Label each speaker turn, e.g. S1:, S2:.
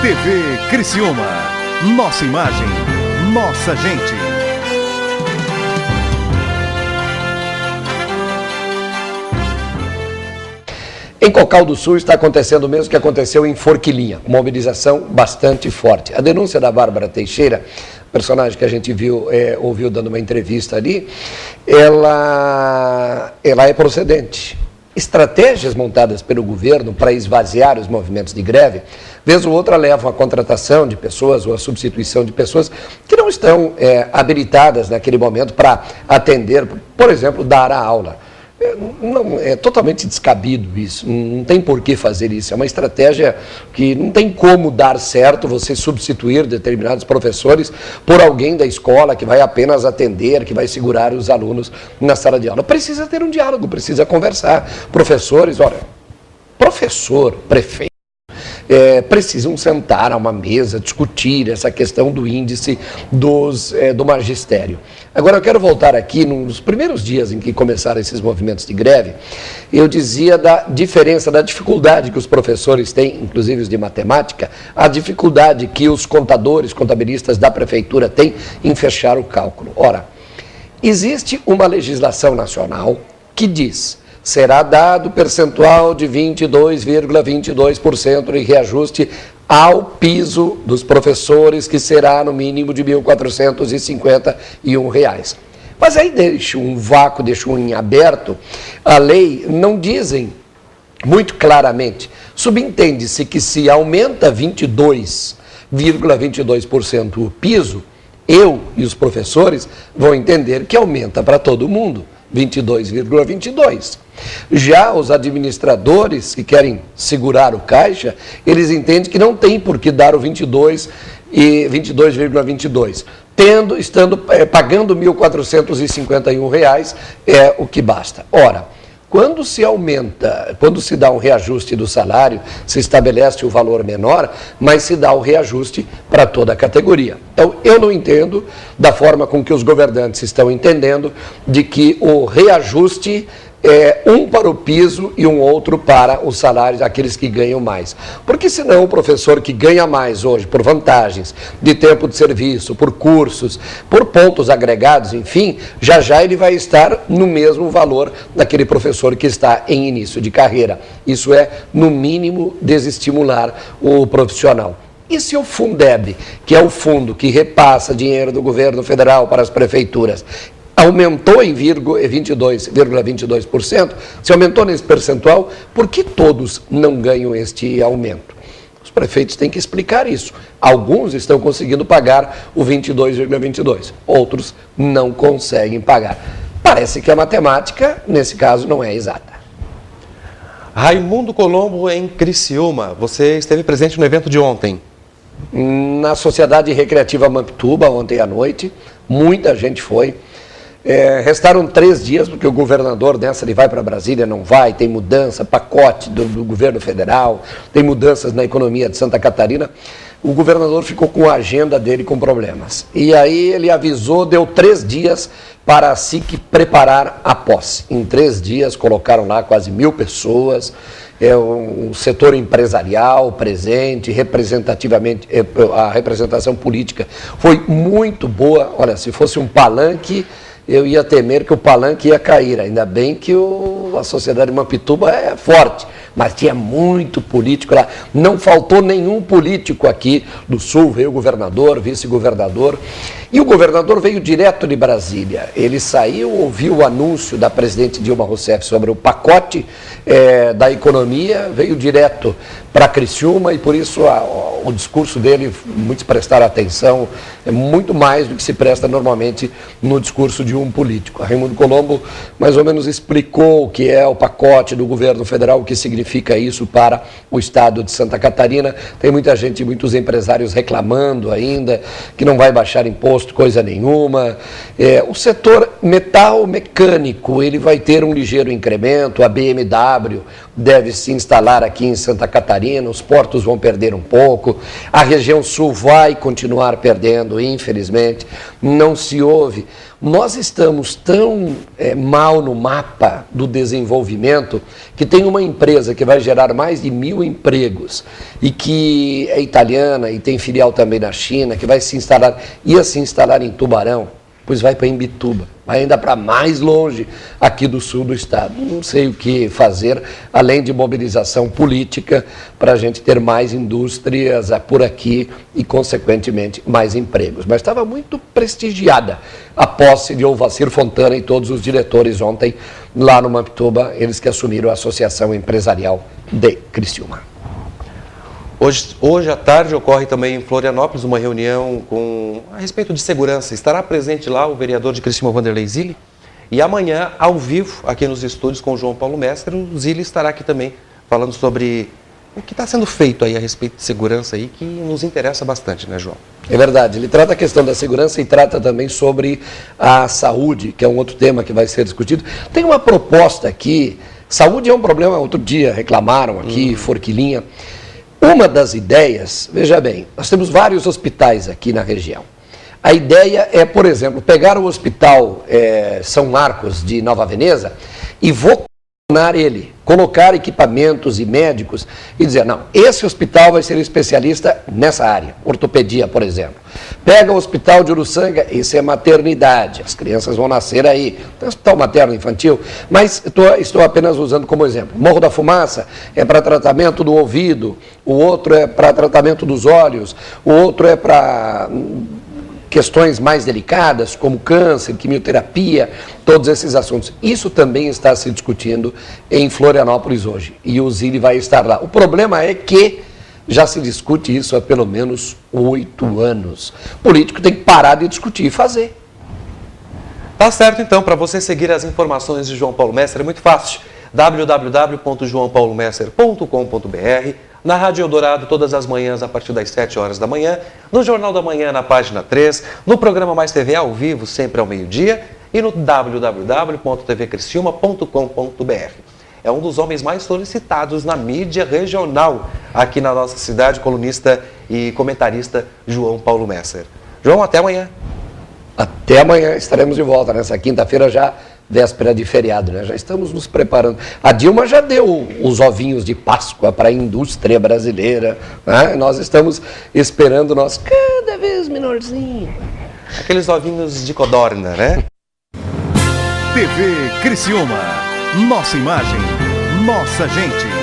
S1: TV Criciúma. Nossa imagem, nossa gente.
S2: Em Cocal do Sul está acontecendo o mesmo que aconteceu em Forquilinha, mobilização bastante forte. A denúncia da Bárbara Teixeira, personagem que a gente ouviu dando uma entrevista ali, ela é procedente. Estratégias montadas pelo governo para esvaziar os movimentos de greve, vez ou outra levam à contratação de pessoas ou à substituição de pessoas que não estão habilitadas naquele momento para atender, por exemplo, dar a aula. Não, é totalmente descabido isso, não tem por que fazer isso, é uma estratégia que não tem como dar certo você substituir determinados professores por alguém da escola que vai apenas atender, que vai segurar os alunos na sala de aula. Precisa ter um diálogo, precisa conversar. Professores, olha, professor, prefeito, precisam sentar a uma mesa, discutir essa questão do índice do magistério. Agora, eu quero voltar aqui, nos primeiros dias em que começaram esses movimentos de greve, eu dizia da diferença, da dificuldade que os professores têm, inclusive os de matemática, a dificuldade que os contadores, contabilistas da prefeitura têm em fechar o cálculo. Ora, existe uma legislação nacional que diz: será dado percentual de 22,22% de reajuste ao piso dos professores, que será no mínimo de R$ 1.451. Mas aí deixa um vácuo, deixa um em aberto. A lei não dizem muito claramente. Subentende-se que se aumenta 22,22% o piso, eu e os professores vão entender que aumenta para todo mundo. 22,22. Já os administradores que querem segurar o caixa, eles entendem que não tem por que dar o 22,22. Estando pagando R$ 1.451 é o que basta. Ora, quando se aumenta, quando se dá um reajuste do salário, se estabelece o valor menor, mas se dá o reajuste para toda a categoria. Então, eu não entendo da forma com que os governantes estão entendendo de que o reajuste é um para o piso e um outro para os salários daqueles que ganham mais. Porque senão o professor que ganha mais hoje, por vantagens de tempo de serviço, por cursos, por pontos agregados, enfim, já ele vai estar no mesmo valor daquele professor que está em início de carreira. Isso é, no mínimo, desestimular o profissional. E se o Fundeb, que é o fundo que repassa dinheiro do governo federal para as prefeituras, aumentou em 22,22%, se aumentou nesse percentual, por que todos não ganham este aumento? Os prefeitos têm que explicar isso. Alguns estão conseguindo pagar o 22,22%, outros não conseguem pagar. Parece que a matemática, nesse caso, não é exata.
S3: Raimundo Colombo, em Criciúma, você esteve presente no evento de ontem.
S2: Na Sociedade Recreativa Mampituba, ontem à noite, muita gente foi. Restaram 3 dias, porque o governador dessa, ele vai para Brasília, não vai, tem mudança, pacote do governo federal, tem mudanças na economia de Santa Catarina. O governador ficou com a agenda dele com problemas. E aí ele avisou, deu 3 dias para a SIC preparar a posse. Em 3 dias colocaram lá quase 1.000 pessoas, um setor empresarial presente, representativamente, a representação política foi muito boa. Olha, se fosse um palanque, eu ia temer que o palanque ia cair. Ainda bem que a Sociedade Mampituba é forte, mas tinha muito político lá. Não faltou nenhum político aqui do Sul, veio o governador, vice-governador. E o governador veio direto de Brasília. Ele saiu, ouviu o anúncio da presidente Dilma Rousseff sobre o pacote da economia, veio direto para Criciúma e por isso o discurso dele, muitos prestaram atenção, é muito mais do que se presta normalmente no discurso de um político. Raimundo Colombo mais ou menos explicou o que é o pacote do governo federal, o que significa isso para o estado de Santa Catarina. Tem muita gente, muitos empresários reclamando ainda que não vai baixar imposto, coisa nenhuma. O setor metal mecânico, ele vai ter um ligeiro incremento, a BMW deve se instalar aqui em Santa Catarina, os portos vão perder um pouco, a região sul vai continuar perdendo, infelizmente, não se ouve. Nós estamos tão mal no mapa do desenvolvimento que tem uma empresa que vai gerar mais de 1.000 empregos e que é italiana e tem filial também na China, que ia se instalar em Tubarão, pois vai para Imbituba, vai ainda para mais longe aqui do sul do estado. Não sei o que fazer, além de mobilização política, para a gente ter mais indústrias por aqui e, consequentemente, mais empregos. Mas estava muito prestigiada a posse de Olvacir Fontana e todos os diretores ontem lá no Mamptuba, eles que assumiram a Associação Empresarial de Criciúma.
S3: Hoje à tarde ocorre também em Florianópolis uma reunião a respeito de segurança. Estará presente lá o vereador de Criciúma, Vanderlei Zilli. E amanhã, ao vivo, aqui nos estúdios com o João Paulo Messer, o Zilli estará aqui também falando sobre o que está sendo feito aí a respeito de segurança aí, que nos interessa bastante, né, João?
S2: É verdade, ele trata a questão da segurança e trata também sobre a saúde, que é um outro tema que vai ser discutido. Tem uma proposta aqui, saúde é um problema, outro dia reclamaram aqui, Forquilinha. Uma das ideias, veja bem, nós temos vários hospitais aqui na região. A ideia é, por exemplo, pegar o hospital São Marcos de Nova Veneza e vocacionar ele, colocar equipamentos e médicos e dizer, não, esse hospital vai ser especialista nessa área, ortopedia, por exemplo. Pega o hospital de Uruçanga, isso é maternidade, as crianças vão nascer aí, tem hospital materno infantil, mas estou apenas usando como exemplo. Morro da Fumaça é para tratamento do ouvido, o outro é para tratamento dos olhos, o outro é para questões mais delicadas, como câncer, quimioterapia, todos esses assuntos. Isso também está se discutindo em Florianópolis hoje, e o Zilli vai estar lá. O problema é que já se discute isso há pelo menos 8 anos. O político tem que parar de discutir e fazer.
S3: Tá certo, então, para você seguir as informações de João Paulo Messer é muito fácil. www.joaopaulomesser.com.br, na Rádio Eldorado todas as manhãs a partir das 7 horas da manhã, no Jornal da Manhã na página 3, no programa Mais TV ao vivo sempre ao meio-dia e no www.tvcriciuma.com.br. É um dos homens mais solicitados na mídia regional aqui na nossa cidade, colunista e comentarista João Paulo Messer. João, até amanhã.
S2: Até amanhã, estaremos de volta nessa quinta-feira já, véspera de feriado, né? Já estamos nos preparando. A Dilma já deu os ovinhos de Páscoa para a indústria brasileira, né? Nós estamos esperando nós cada vez menorzinho.
S3: Aqueles ovinhos de codorna, né?
S1: TV Criciúma. Nossa imagem, nossa gente.